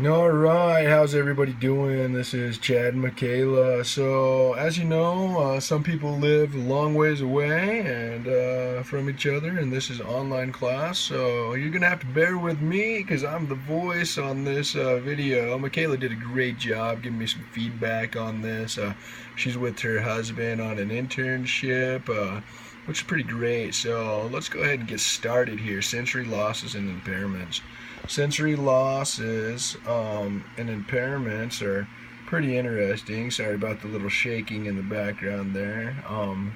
Alright, how's everybody doing? This is Chad and Michaela. So, as you know, some people live a long ways away and from each other, and this is online class. So, you're going to have to bear with me because I'm the voice on this video. Michaela did a great job giving me some feedback on this. She's with her husband on an internship, which is pretty great. So, let's go ahead and get started here. Sensory losses and impairments. Sensory losses and impairments are pretty interesting. Sorry about the little shaking in the background there.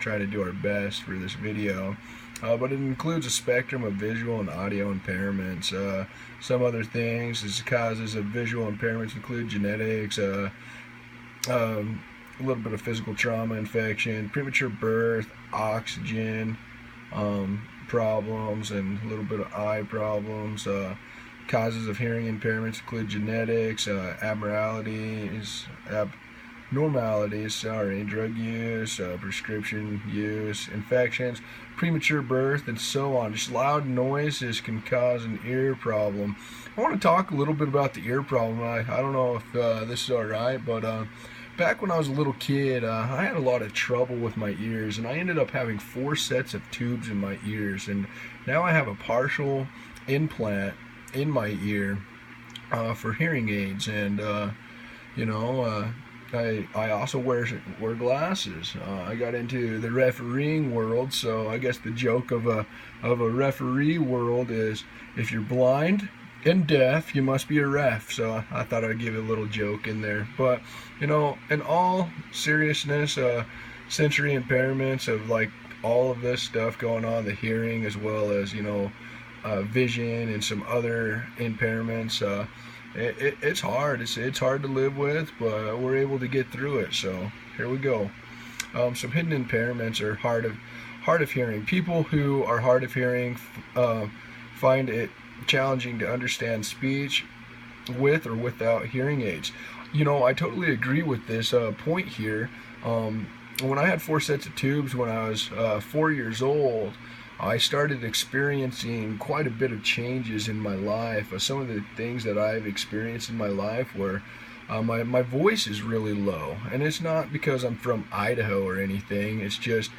Trying to do our best for this video. But it includes a spectrum of visual and audio impairments. Some other things as causes of visual impairments include genetics, a little bit of physical trauma, infection, premature birth, oxygen problems, and a little bit of eye problems. Causes of hearing impairments include genetics, abnormalities, drug use, prescription use, infections, premature birth, and so on. Just loud noises can cause an ear problem. I want to talk a little bit about the ear problem. I don't know if this is alright, but back when I was a little kid, I had a lot of trouble with my ears, and I ended up having 4 sets of tubes in my ears, and now I have a partial implant in my ear for hearing aids, and I also wear glasses. I got into the refereeing world, so I guess the joke of a referee world is if you're blind and deaf, you must be a ref. So I thought I'd give a little joke in there. But in all seriousness, sensory impairments of like all of this stuff going on, the hearing as well as vision and some other impairments. It's hard. It's hard to live with, but we're able to get through it. So here we go. Some hidden impairments are hard of hearing. People who are hard of hearing find it challenging to understand speech with or without hearing aids. I totally agree with this point here. When I had 4 sets of tubes when I was 4 years old, I started experiencing quite a bit of changes in my life. Some of the things that I've experienced in my life were my voice is really low. And it's not because I'm from Idaho or anything. It's just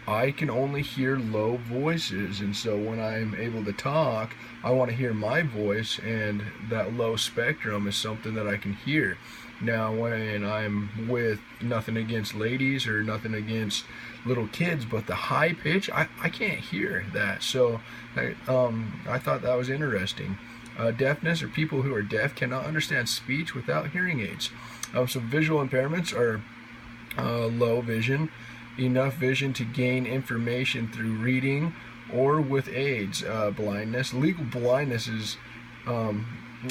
I can only hear low voices. And so when I'm able to talk, I want to hear my voice, and that low spectrum is something that I can hear. Now, when I'm with, nothing against ladies or nothing against little kids, but the high pitch, I can't hear that. So I thought that was interesting. Deafness, or people who are deaf cannot understand speech without hearing aids. Some visual impairments are low vision, enough vision to gain information through reading or with aids. Blindness, legal blindness is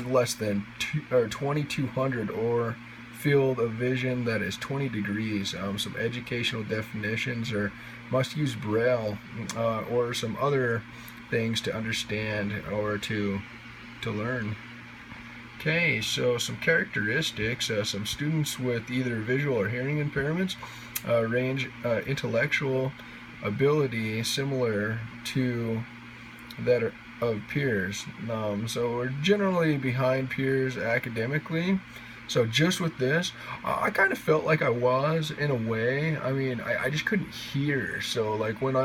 less than 2200 or field of vision that is 20 degrees. Some educational definitions are must use braille or some other things to understand or to learn. Okay, so some characteristics. Some students with either visual or hearing impairments range intellectual ability similar to that of peers. So we're generally behind peers academically. So just with this, I kind of felt like I was in a way. I mean, I just couldn't hear. So like when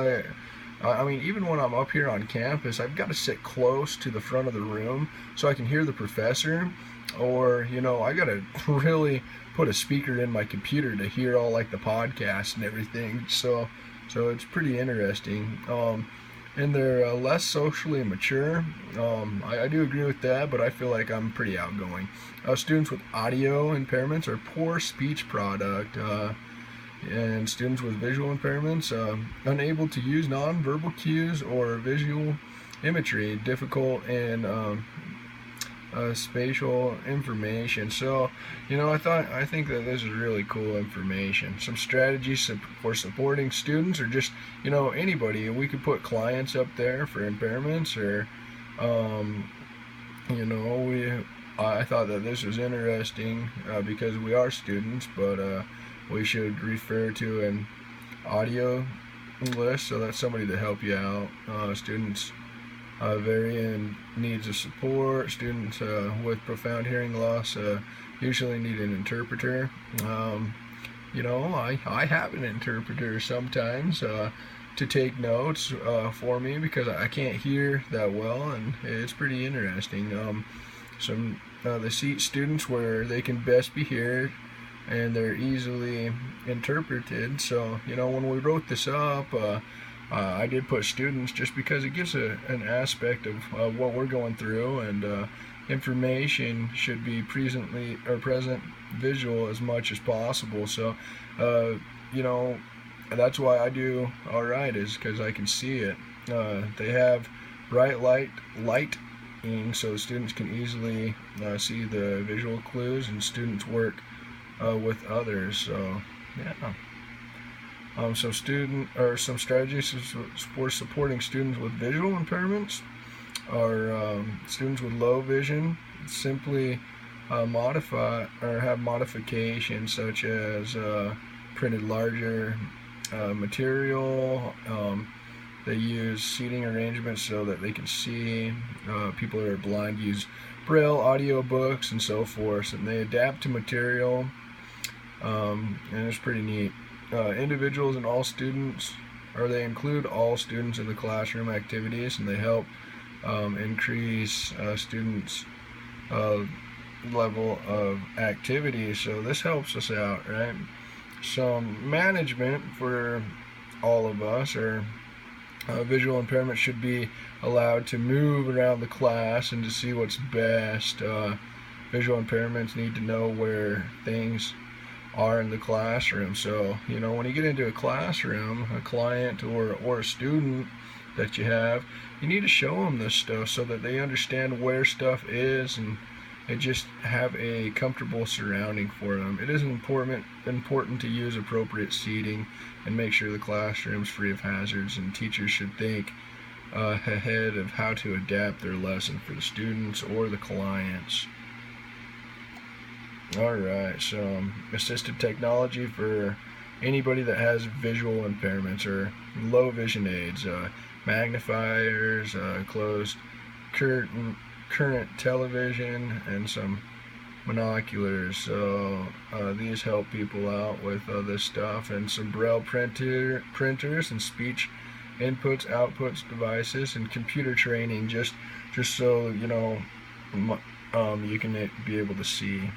even when I'm up here on campus, I've got to sit close to the front of the room so I can hear the professor, or I got to really put a speaker in my computer to hear all like the podcasts and everything. So it's pretty interesting. And they're less socially mature. I do agree with that, but I feel like I'm pretty outgoing. Students with audio impairments are poor speech product, and students with visual impairments unable to use nonverbal cues or visual imagery, difficult in spatial information. So, I think that this is really cool information. Some strategies for supporting students, or just, anybody. We could put clients up there for impairments, or, I thought that this was interesting because we are students, but we should refer to an audio list, so that's somebody to help you out. Students varying needs of support. Students with profound hearing loss usually need an interpreter. I have an interpreter sometimes to take notes for me because I can't hear that well, and it's pretty interesting. They seat students where they can best be heard and they're easily interpreted. So, when we wrote this up, I did put students just because it gives an aspect of what we're going through, and information should be present visual as much as possible. So, that's why I do alright, is because I can see it. They have bright lighting, so students can easily see the visual clues, and students work with others. So, yeah. Some strategies for supporting students with visual impairments are students with low vision simply modify or have modifications such as printed larger material. They use seating arrangements so that they can see. People that are blind use braille, audio books, and so forth, and they adapt to material, and it's pretty neat. Individuals and all students, or they include all students in the classroom activities, and they help increase students' level of activity. So this helps us out, right? Some management for all of us, or visual impairment should be allowed to move around the class and to see what's best. Visual impairments need to know where things are in the classroom. So, when you get into a classroom, a client or a student that you have, you need to show them this stuff so that they understand where stuff is, and just have a comfortable surrounding for them. It is important to use appropriate seating and make sure the classroom's free of hazards, and teachers should think ahead of how to adapt their lesson for the students or the clients. Alright, so assistive technology for anybody that has visual impairments or low vision aids, magnifiers, closed current television, and some monoculars. So these help people out with this stuff, and some braille printers and speech inputs, outputs devices, and computer training, just so you can be able to see.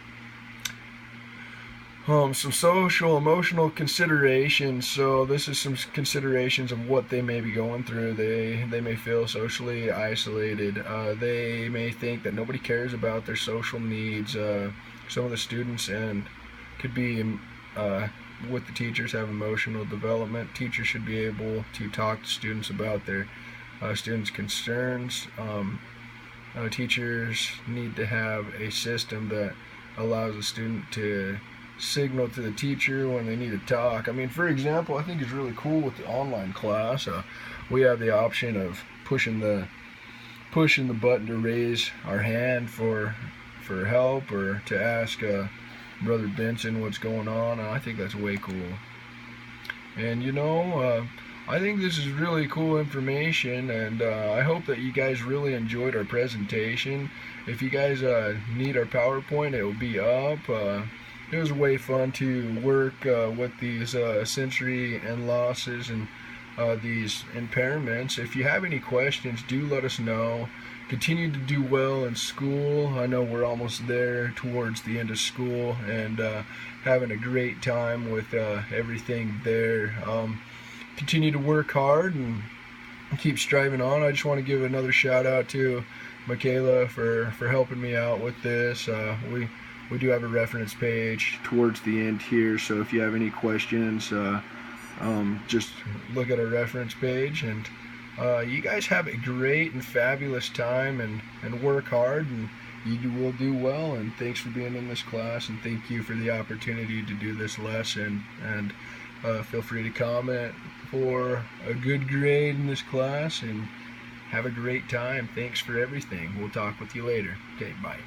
Some social emotional considerations. So this is some considerations of what they may be going through. They may feel socially isolated. They may think that nobody cares about their social needs. Some of the students could be with the teachers have emotional development. Teachers should be able to talk to students about their students' concerns. Teachers need to have a system that allows a student to signal to the teacher when they need to talk. I mean, for example, I think it's really cool with the online class. We have the option of pushing the button to raise our hand for help, or to ask Brother Benson what's going on. I think that's way cool. And I think this is really cool information, and I hope that you guys really enjoyed our presentation. If you guys need our PowerPoint, it will be up. It was way fun to work with these sensory and losses and these impairments. If you have any questions, do let us know. Continue to do well in school. I know we're almost there towards the end of school, and having a great time with everything there. Continue to work hard and keep striving on. I just want to give another shout out to Michaela for helping me out with this. We do have a reference page towards the end here, so if you have any questions, just look at our reference page. And you guys have a great and fabulous time, and work hard, and you will do well. And thanks for being in this class, and thank you for the opportunity to do this lesson. And feel free to comment for a good grade in this class, and have a great time. Thanks for everything. We'll talk with you later. Okay, bye.